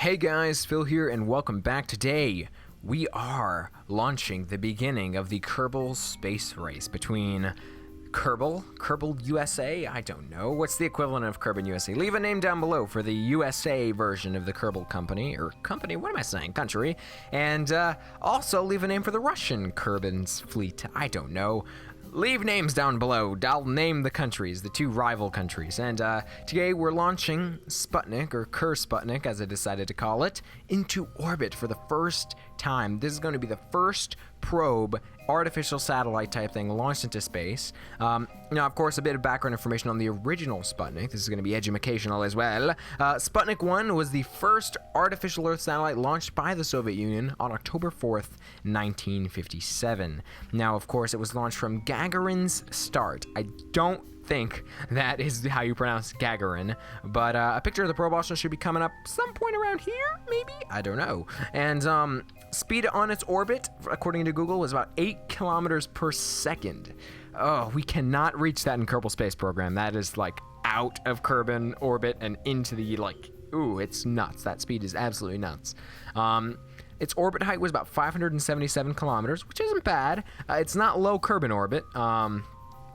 Hey guys, Phil here and welcome back. Today we are launching the beginning of the Kerbal Space Race between Kerbal USA? I don't know. What's the equivalent of Kerbin USA? Leave a name down below for the USA version of the Kerbal company, what am I saying? Country. And also leave a name for the Russian Kerbin's fleet. I don't know. Leave names down below. I'll name the countries, the two rival countries. And today we're launching Sputnik, or Ker-Sputnik as I decided to call it, into orbit for the first time. This is going to be the first probe, artificial satellite type thing launched into space. Now, of course, a bit of background information on the original Sputnik. This is going to be educational as well. Sputnik 1 was the first artificial Earth satellite launched by the Soviet Union on October 4th, 1957. Now, of course, it was launched from Gagarin's start. I don't think that is how you pronounce Gagarin, but a picture of the probe also should be coming up some point around here, maybe? I don't know. And speed on its orbit, according to Google, was about 8 kilometers per second. Oh, we cannot reach that in Kerbal Space Program. That is like out of Kerbin orbit and into the it's nuts. That speed is absolutely nuts. Its orbit height was about 577 kilometers, which isn't bad. It's not low Kerbin orbit.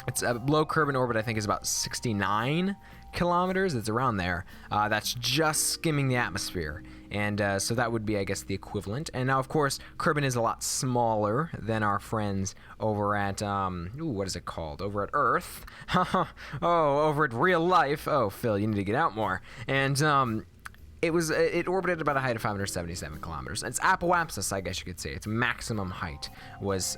It's a low Kerbin orbit, I think, is about 69 kilometers. It's around there. That's just skimming the atmosphere. And so that would be, I guess, the equivalent. And now, of course, Kerbin is a lot smaller than our friends over at, what is it called? Over at Earth. Over at real life. Oh, Phil, you need to get out more. And it orbited about a height of 577 kilometers. Its apoapsis, I guess you could say, its maximum height was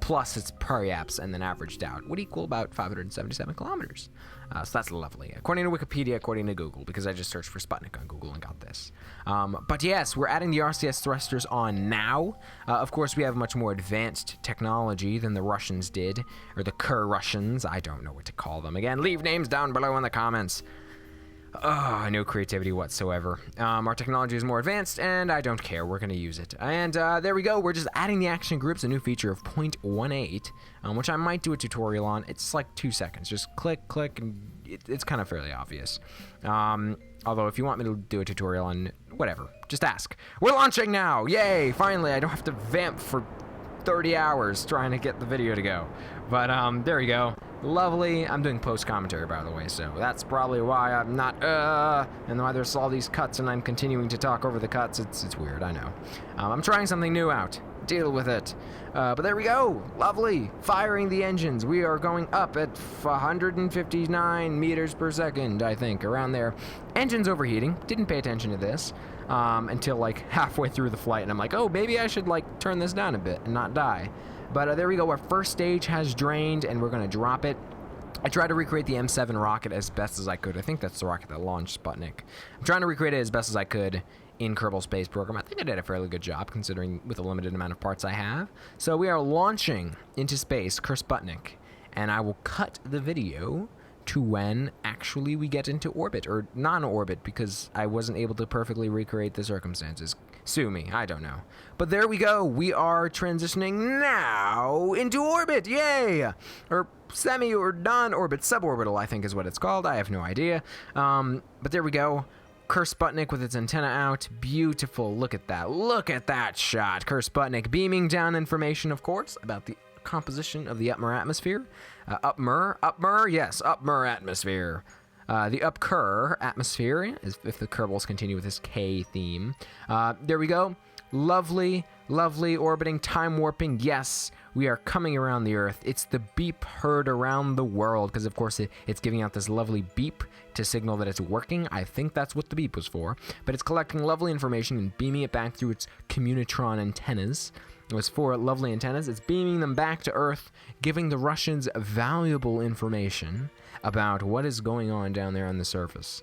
plus its periaps and then averaged out would equal about 577 kilometers. So that's lovely. According to Wikipedia, according to Google, because I just searched for Sputnik on Google and got this. But yes, we're adding the RCS thrusters on now. Of course, we have much more advanced technology than the Russians did, or the Ker-Russians. I don't know what to call them. Again, leave names down below in the comments. No creativity whatsoever. Our technology is more advanced, and I don't care. We're going to use it. And there we go. We're just adding the action groups, a new feature of 0.18, which I might do a tutorial on. It's like 2 seconds. Just click, and it's kind of fairly obvious. Although, if you want me to do a tutorial on whatever, just ask. We're launching now! Yay! Finally, I don't have to vamp for 30 hours trying to get the video to go. But there we go. Lovely. I'm doing post-commentary, by the way, so that's probably why I'm not, and why there's all these cuts and I'm continuing to talk over the cuts. It's weird, I know. I'm trying something new out. Deal with it. But there we go. Lovely. Firing the engines. We are going up at 159 meters per second, I think, around there. Engines overheating. Didn't pay attention to this until like halfway through the flight, and I'm like, oh, maybe I should like turn this down a bit and not die. But there we go. Our first stage has drained, and we're going to drop it. I tried to recreate the M7 rocket as best as I could. I think that's the rocket that launched Sputnik. I'm trying to recreate it as best as I could in Kerbal Space Program. I think I did a fairly good job, considering with the limited amount of parts I have. So we are launching into space Ker-Sputnik, and I will cut the video to when actually we get into orbit, or non-orbit, because I wasn't able to perfectly recreate the circumstances. Sue me, I don't know. But there we go. We are transitioning now into orbit. Yay! Or semi or non-orbit, suborbital, I think is what it's called. I have no idea. But there we go. Ker-Sputnik with its antenna out. Beautiful. Look at that. Look at that shot. Ker-Sputnik beaming down information, of course, about the composition of the upmer atmosphere. Yes, upmer atmosphere. The up-Ker atmosphere, if the Kerbals continue with this K theme. There we go. Lovely, lovely orbiting, time warping. Yes, we are coming around the Earth. It's the beep heard around the world, because of course it's giving out this lovely beep to signal that it's working. I think that's what the beep was for. But it's collecting lovely information and beaming it back through its communitron antennas. It was 4 lovely antennas. It's beaming them back to Earth, giving the Russians valuable information about what is going on down there on the surface.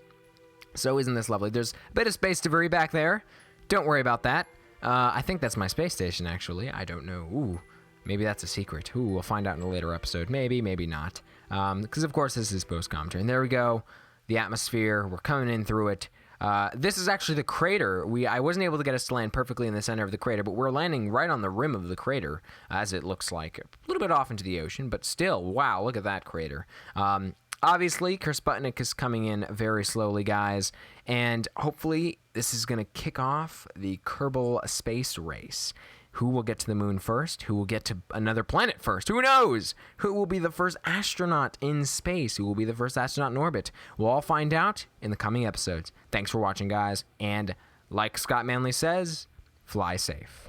So isn't this lovely? There's a bit of space debris back there. Don't worry about that. I think that's my space station, actually. I don't know. Ooh, maybe that's a secret. Ooh, we'll find out in a later episode. Maybe, maybe not. Because, of course, this is post-commentary. And there we go. The atmosphere. We're coming in through it. This is actually the crater. I wasn't able to get us to land perfectly in the center of the crater, but we're landing right on the rim of the crater, as it looks like. A little bit off into the ocean, but still, wow, look at that crater. Obviously, Ker-Sputnik is coming in very slowly, guys, and hopefully this is going to kick off the Kerbal Space Race. Who will get to the moon first? Who will get to another planet first? Who knows? Who will be the first astronaut in space? Who will be the first astronaut in orbit? We'll all find out in the coming episodes. Thanks for watching, guys, and like Scott Manley says, fly safe.